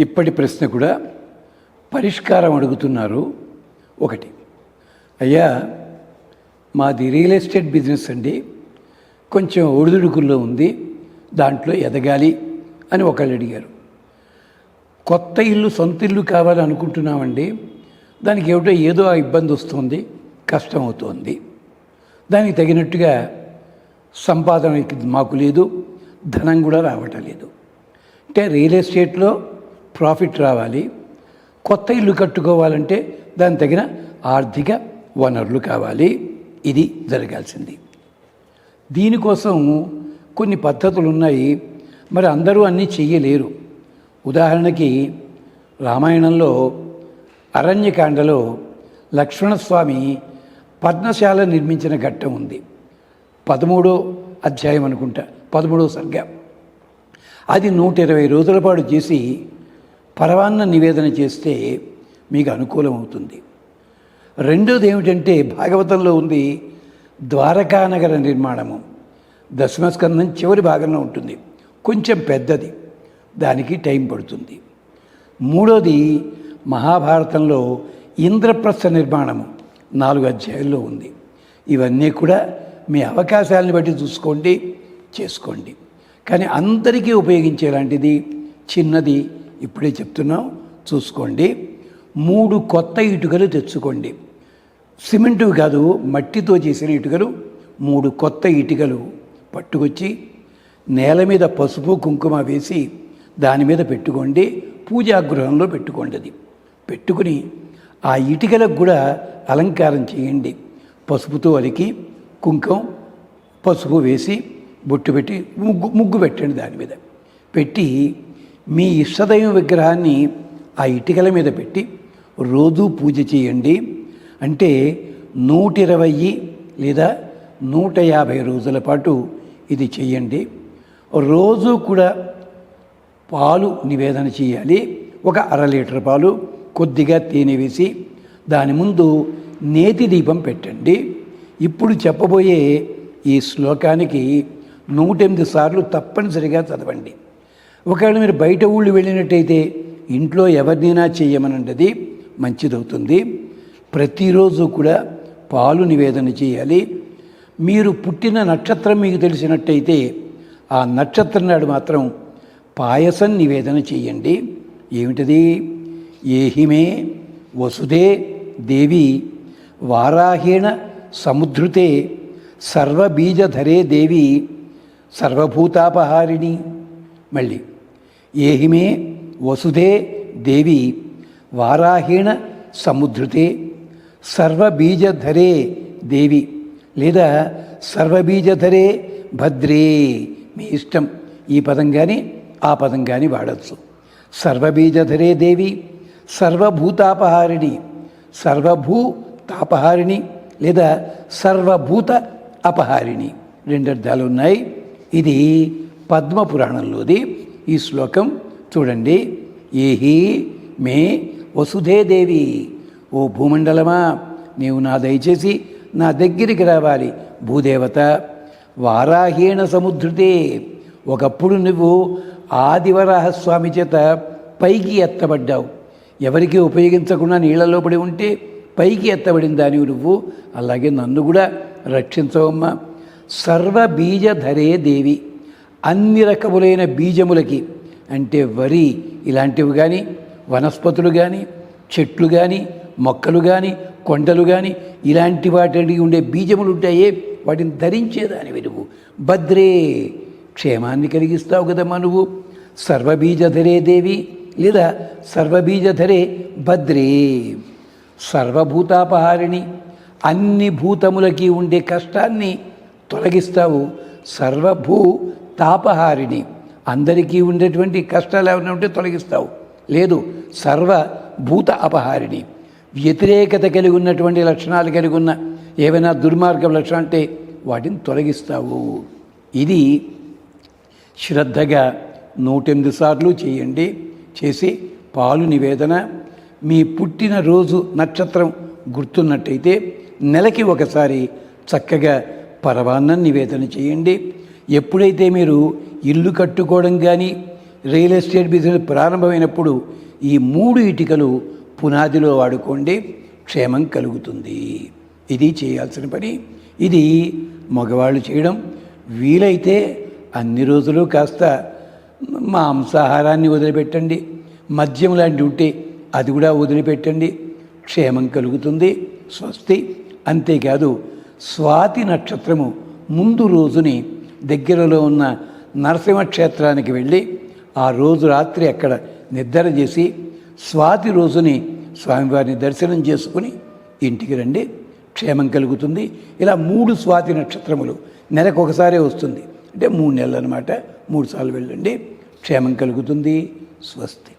ఇప్పటి ప్రశ్న కూడా పరిష్కారం అడుగుతున్నారు. ఒకటి, అయ్యా మాది రియల్ ఎస్టేట్ బిజినెస్ అండి, కొంచెం ఒడిదుడుకుల్లో ఉంది, దాంట్లో ఎదగాలి అని ఒకళ్ళు అడిగారు. కొత్త ఇల్లు, సొంత ఇల్లు కావాలని అనుకుంటున్నామండి, దానికి ఏదో ఇబ్బంది వస్తుంది, కష్టం అవుతోంది, దానికి తగినట్టుగా సంపాదన మాకు లేదు, ధనం కూడా రావటం లేదు. అంటే రియల్ ఎస్టేట్లో ప్రాఫిట్ రావాలి, కొత్త ఇల్లు కట్టుకోవాలంటే దానికి తగిన ఆర్థిక వనరులు కావాలి. ఇది జరగాల్సింది. దీనికోసం కొన్ని పద్ధతులు ఉన్నాయి. మరి అందరూ అన్నీ చెయ్యలేరు. ఉదాహరణకి రామాయణంలో అరణ్యకాండలో లక్ష్మణస్వామి పర్ణశాల నిర్మించిన ఘట్టం ఉంది. 13వ అధ్యాయం అనుకుంటా, 13వ సర్గ. అది 120 రోజుల పాటు చేసి పరవాన్న నివేదన చేస్తే మీకు అనుకూలం అవుతుంది. రెండోది ఏమిటంటే భాగవతంలో ఉంది ద్వారకానగర నిర్మాణము. దశమస్కందం చివరి భాగంలో ఉంటుంది, కొంచెం పెద్దది, దానికి టైం పడుతుంది. మూడోది మహాభారతంలో ఇంద్రప్రస్థ నిర్మాణము 4 అధ్యాయుల్లో ఉంది. ఇవన్నీ కూడా మీ అవకాశాలను బట్టి చూసుకోండి, చేసుకోండి. కానీ అందరికీ ఉపయోగించేలాంటిది చిన్నది ఇప్పుడే చెప్తున్నాం, చూసుకోండి. 3 కొత్త ఇటుకలు తెచ్చుకోండి. సిమెంటు కాదు, మట్టితో చేసిన ఇటుకలు 3 కొత్త ఇటుకలు పట్టుకొచ్చి నేల మీద పసుపు కుంకుమ వేసి దాని మీద పెట్టుకోండి. పూజాగృహంలో పెట్టుకోండి. అది పెట్టుకుని ఆ ఇటుకలకు కూడా అలంకారం చేయండి. పసుపుతో అలికి కుంకుమ పసుపు వేసి బొట్టు పెట్టి ముగ్గు పెట్టండి. దాని మీద పెట్టి మీ ఇష్టదైవ విగ్రహాన్ని ఆ ఇటుకల మీద పెట్టి రోజు పూజ చేయండి. అంటే 120 లేదా 150 రోజుల పాటు ఇది చేయండి. రోజు కూడా పాలు నివేదన చేయాలి. ఒక 1/2 లీటర్ పాలు, కొద్దిగా తేనె వేసి దాని ముందు నేతి దీపం పెట్టండి. ఇప్పుడు చెప్పబోయే ఈ శ్లోకానికి 108 సార్లు తప్పనిసరిగా చదవండి. ఒకవేళ మీరు బయట ఊళ్ళు వెళ్ళినట్టయితే ఇంట్లో ఎవరినైనా చేయమనండి, మంచిదవుతుంది. ప్రతిరోజు కూడా పాలు నివేదన చేయాలి. మీరు పుట్టిన నక్షత్రం మీకు తెలిసినట్టయితే ఆ నక్షత్రం నాడు మాత్రం పాయసం నివేదన చేయండి. ఏమిటది? ఏహిమే వసుదే దేవి వారాహేణ సముద్ధృతే సర్వబీజధరే దేవి సర్వభూతాపహారిణి. మళ్ళీ ఏహిమే వసుదే దేవి వారాహేణ సముద్ధృతే సర్వబీజధరే దేవి, లేదా సర్వబీజధరే భద్రే, మీ ఇష్టం. ఈ పదం కానీ ఆ పదం కానీ వాడచ్చు. సర్వబీజధరే దేవి సర్వభూతాపహారిణి, సర్వభూతాపహారిణి లేదా సర్వభూత అపహారిణి, 2 అర్థాలు ఉన్నాయి. ఇది పద్మపురాణంలోది. ఈ శ్లోకం చూడండి. ఏహి మే వసుధే దేవి, ఓ భూమండలమా, నీవు దయచేసి నా దగ్గరికి రావాలి. భూదేవత వారాహేణ సముద్ధృతే, ఒకప్పుడు నువ్వు ఆదివరాహస్వామి చేత పైకి ఎత్తబడ్డావు. ఎవరికి ఉపయోగించకుండా నీళ్లలో పడి ఉంటే పైకి ఎత్తబడిన దానివి నువ్వు. అలాగే నన్ను కూడా రక్షించవమ్మా. సర్వబీజధరే దేవి, అన్ని రకములైన బీజములకి, అంటే వరి ఇలాంటివి కానీ, వనస్పతులు కానీ, చెట్లు కానీ, మొక్కలు కానీ, కొండలు కానీ, ఇలాంటి వాటికి ఉండే బీజములు ఉంటాయే, వాటిని ధరించేదానివి నువ్వు. భద్రే, క్షేమాన్ని కలిగిస్తావు కదమ్మా నువ్వు. సర్వబీజధరే దేవి లేదా సర్వబీజధరే భద్రే, సర్వభూతాపహారిణి, అన్ని భూతములకి ఉండే కష్టాన్ని తొలగిస్తావు. సర్వభూతాపహారిణి, అందరికీ ఉండేటువంటి కష్టాలు ఏమైనా ఉంటే తొలగిస్తావు. లేదు, సర్వభూత అపహారిణి, వ్యతిరేకత కలిగి ఉన్నటువంటి లక్షణాలు కలిగి ఉన్న ఏవైనా దుర్మార్గం లక్షణం అంటే వాటిని తొలగిస్తావు. ఇది శ్రద్ధగా 108 సార్లు చేయండి. చేసి పాలు నివేదన, మీ పుట్టినరోజు నక్షత్రం గుర్తున్నట్టయితే నెలకి ఒకసారి చక్కగా పరవాన్నం నివేదన చేయండి. ఎప్పుడైతే మీరు ఇల్లు కట్టుకోవడం కానీ రియల్ ఎస్టేట్ బిజినెస్ ప్రారంభమైనప్పుడు ఈ 3 ఇటికలు పునాదిలో వాడుకోండి, క్షేమం కలుగుతుంది. ఇది చేయాల్సిన పని. ఇది మగవాళ్ళు చేయడం. వీలైతే అన్ని రోజులు కాస్త మాంసాహారాన్ని వదిలిపెట్టండి, మద్యం లాంటి ఉంటే అది కూడా వదిలిపెట్టండి, క్షేమం కలుగుతుంది. స్వస్తి. అంతేకాదు స్వాతి నక్షత్రము ముందు రోజుని దగ్గరలో ఉన్న నరసింహ క్షేత్రానికి వెళ్ళి ఆ రోజు రాత్రి అక్కడ నిద్ర చేసి స్వాతి రోజుని స్వామివారిని దర్శనం చేసుకుని ఇంటికి రండి, క్షేమం కలుగుతుంది. ఇలా 3 స్వాతి నక్షత్రములు నెలకు ఒకసారే వస్తుంది, అంటే 3 నెలలు అనమాట. 3 సార్లు వెళ్ళండి, క్షేమం కలుగుతుంది. స్వస్తి.